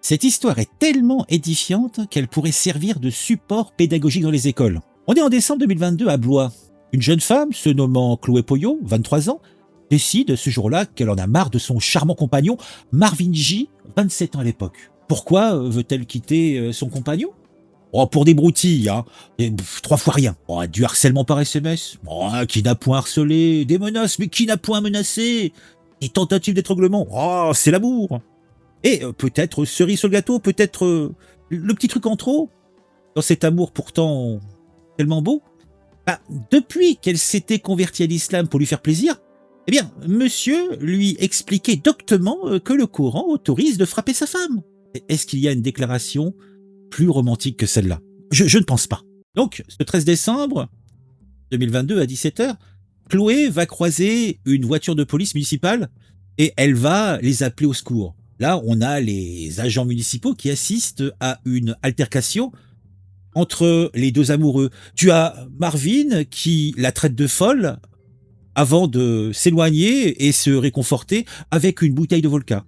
Cette histoire est tellement édifiante qu'elle pourrait servir de support pédagogique dans les écoles. On est en décembre 2022 à Blois. Une jeune femme, se nommant Chloé Poyot, 23 ans, décide ce jour-là qu'elle en a marre de son charmant compagnon, Marvin J, 27 ans à l'époque. Pourquoi veut-elle quitter son compagnon? Oh, pour des broutilles, hein. Et, 3 fois rien. Oh, du harcèlement par SMS. Oh, qui n'a point harcelé? Des menaces, mais qui n'a point menacé? Des tentatives d'étranglement. Oh, c'est l'amour. Et peut-être cerise sur le gâteau, peut-être le petit truc en trop, dans cet amour pourtant tellement beau. Bah, depuis qu'elle s'était convertie à l'islam pour lui faire plaisir, eh bien, monsieur lui expliquait doctement que le Coran autorise de frapper sa femme. Est-ce qu'il y a une déclaration plus romantique que celle-là? Je ne pense pas. Donc, ce 13 décembre 2022 à 17h, Chloé va croiser une voiture de police municipale et elle va les appeler au secours. Là, on a les agents municipaux qui assistent à une altercation entre les deux amoureux. Tu as Marvin qui la traite de folle avant de s'éloigner et se réconforter avec une bouteille de vodka.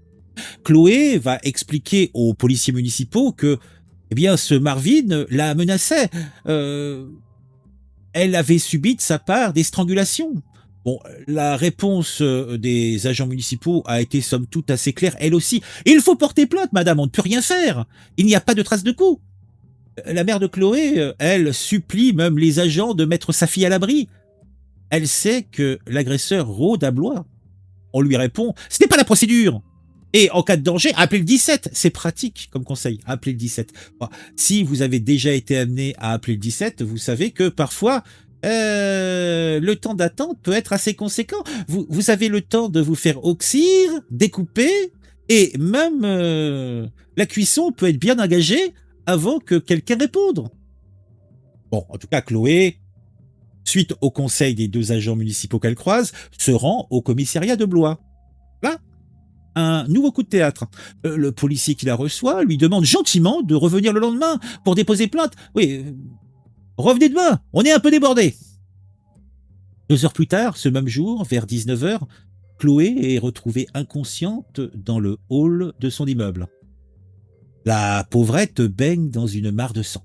Chloé va expliquer aux policiers municipaux que eh bien, ce Marvin la menaçait. Elle avait subi de sa part des strangulations. Bon, la réponse des agents municipaux a été somme toute assez claire, elle aussi. Il faut porter plainte, madame, on ne peut rien faire. Il n'y a pas de trace de coup. La mère de Chloé, elle, supplie même les agents de mettre sa fille à l'abri. Elle sait que l'agresseur rôde à Blois. On lui répond, ce n'est pas la procédure. Et en cas de danger, appelez le 17. C'est pratique comme conseil, appelez le 17. Bon, si vous avez déjà été amené à appeler le 17, vous savez que parfois, le temps d'attente peut être assez conséquent. Vous avez le temps de vous faire oxyre, découper, et même la cuisson peut être bien engagée avant que quelqu'un réponde. Bon, en tout cas, Chloé, suite au conseil des deux agents municipaux qu'elle croise, se rend au commissariat de Blois. Là, un nouveau coup de théâtre. Le policier qui la reçoit lui demande gentiment de revenir le lendemain pour déposer plainte. Oui, revenez demain, on est un peu débordé. 2 heures plus tard, ce même jour, vers 19h, Chloé est retrouvée inconsciente dans le hall de son immeuble. La pauvrette baigne dans une mare de sang.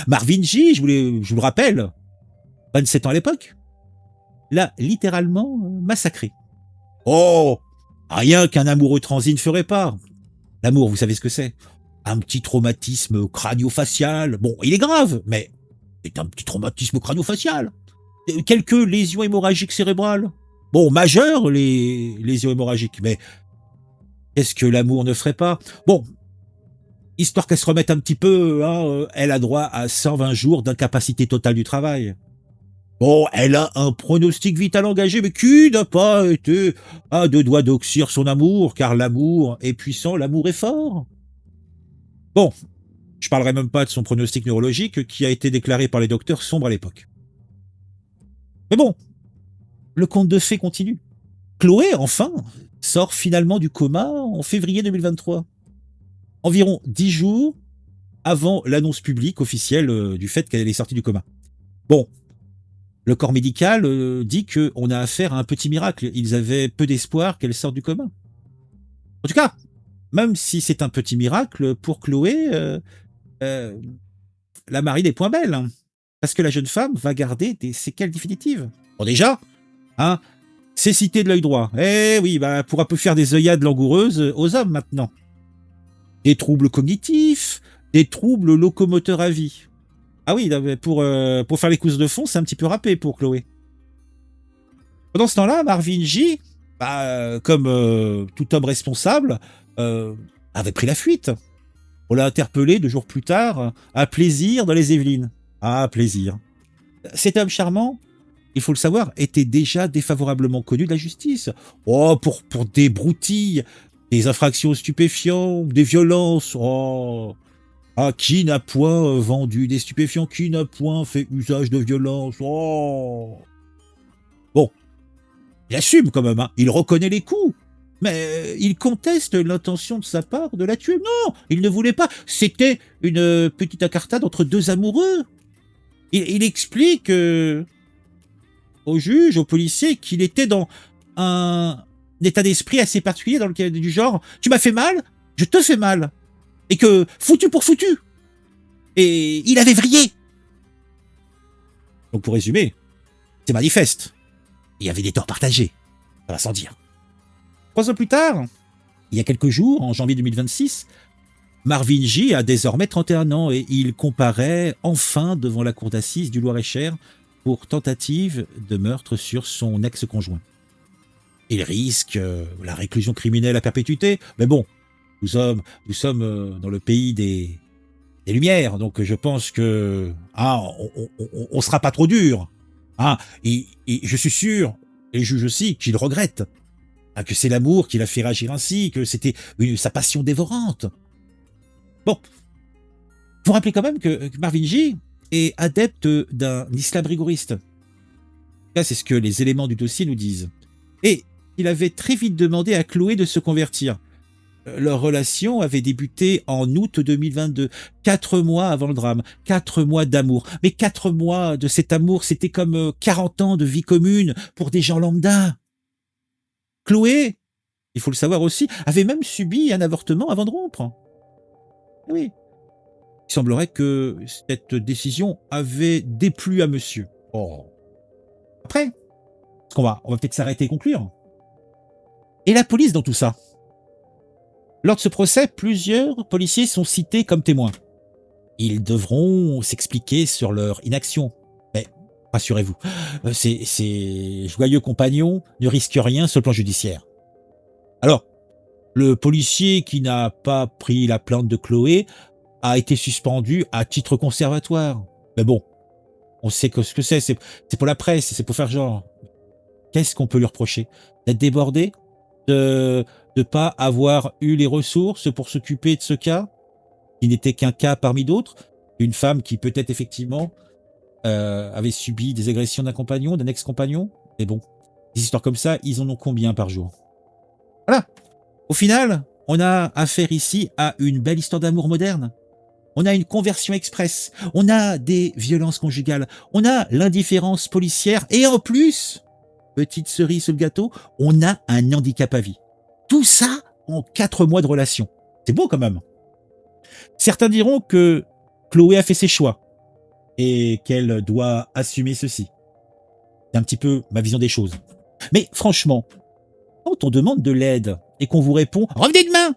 Marvin J, je vous le rappelle, 27 ans à l'époque, l'a littéralement massacré. Oh, rien qu'un amoureux transi ne ferait pas. L'amour, vous savez ce que c'est? Un petit traumatisme crânio-facial. Bon, il est grave, mais c'est un petit traumatisme crânio-facial. Quelques lésions hémorragiques cérébrales. Bon, majeures, les lésions hémorragiques, mais qu'est-ce que l'amour ne ferait pas? Bon, histoire qu'elle se remette un petit peu, hein, elle a droit à 120 jours d'incapacité totale du travail. Bon, elle a un pronostic vital engagé, mais qui n'a pas été à 2 doigts d'oxyre son amour, car l'amour est puissant, l'amour est fort. Bon, je parlerai même pas de son pronostic neurologique qui a été déclaré par les docteurs sombre à l'époque. Mais bon, le conte de fées continue. Chloé, enfin, sort finalement du coma en février 2023. Environ 10 jours avant l'annonce publique officielle du fait qu'elle est sortie du coma. Bon, le corps médical dit qu'on a affaire à un petit miracle. Ils avaient peu d'espoir qu'elle sorte du coma. En tout cas, même si c'est un petit miracle, pour Chloé, la Marie n'est point belle. Hein, parce que la jeune femme va garder des séquelles définitives. Bon déjà, hein, cécité de l'œil droit. Eh oui, bah, pourra peu faire des œillades langoureuses aux hommes maintenant. Des troubles cognitifs, des troubles locomoteurs à vie. Ah oui, pour faire les courses de fond, c'est un petit peu râpé pour Chloé. Pendant ce temps-là, Marvin J, bah, comme tout homme responsable, avait pris la fuite. On l'a interpellé 2 jours plus tard à Plaisir dans les Yvelines. Ah, Plaisir. Cet homme charmant, il faut le savoir, était déjà défavorablement connu de la justice. Oh, pour des broutilles, des infractions aux stupéfiants, des violences. Oh, ah, qui n'a point vendu des stupéfiants? Qui n'a point fait usage de violence? Oh. Bon, il assume quand même, hein. Il reconnaît les coups. Mais il conteste l'intention de sa part de la tuer. Non, il ne voulait pas. C'était une petite incartade entre deux amoureux. Il explique au juge, au policier, qu'il était dans un état d'esprit assez particulier dans lequel du genre, tu m'as fait mal, je te fais mal. Et que foutu pour foutu. Et il avait vrillé. Donc pour résumer, c'est manifeste. Il y avait des torts partagés. Ça va sans dire. 3 ans plus tard, il y a quelques jours, en janvier 2026, Marvin J a désormais 31 ans et il comparaît enfin devant la cour d'assises du Loir-et-Cher pour tentative de meurtre sur son ex-conjoint. Il risque la réclusion criminelle à perpétuité, mais bon, nous sommes dans le pays des Lumières, donc je pense que on sera pas trop dur. Hein, et je suis sûr, et le juge aussi, qu'il regrette. Hein, que c'est l'amour qui l'a fait réagir ainsi, que c'était sa passion dévorante. Bon, faut rappeler quand même que Marvin J est adepte d'un islam rigoriste. Là, c'est ce que les éléments du dossier nous disent. Et il avait très vite demandé à Chloé de se convertir. Leur relation avait débuté en août 2022, 4 mois avant le drame, 4 mois d'amour. Mais 4 mois de cet amour, c'était comme 40 ans de vie commune pour des gens lambda. Chloé, il faut le savoir aussi, avait même subi un avortement avant de rompre. Oui. Il semblerait que cette décision avait déplu à monsieur. Oh. Après, on va peut-être s'arrêter et conclure. Et la police dans tout ça? Lors de ce procès, plusieurs policiers sont cités comme témoins. Ils devront s'expliquer sur leur inaction. Mais rassurez-vous, ces joyeux compagnons ne risquent rien sur le plan judiciaire. Alors, le policier qui n'a pas pris la plainte de Chloé a été suspendu à titre conservatoire. Mais bon, on sait que ce que c'est pour la presse, c'est pour faire genre. Qu'est-ce qu'on peut lui reprocher? D'être débordé? De ne pas avoir eu les ressources pour s'occuper de ce cas, qui n'était qu'un cas parmi d'autres, une femme qui peut-être effectivement avait subi des agressions d'un compagnon, d'un ex-compagnon. Mais bon, des histoires comme ça, ils en ont combien par jour? Voilà. Au final, on a affaire ici à une belle histoire d'amour moderne. On a une conversion express, on a des violences conjugales, on a l'indifférence policière et en plus, petite cerise sur le gâteau, on a un handicap à vie. Tout ça en 4 mois de relation. C'est beau quand même. Certains diront que Chloé a fait ses choix et qu'elle doit assumer ceci. C'est un petit peu ma vision des choses. Mais franchement, quand on demande de l'aide et qu'on vous répond « Revenez demain !»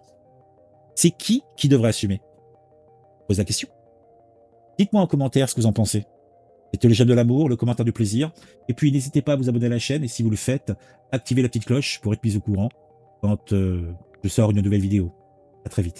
c'est qui devrait assumer? Pose la question. Dites-moi en commentaire ce que vous en pensez. C'était le j'aime de l'amour, le commentaire du plaisir. Et puis n'hésitez pas à vous abonner à la chaîne et si vous le faites, activez la petite cloche pour être mis au courant quand je sors une nouvelle vidéo. À très vite.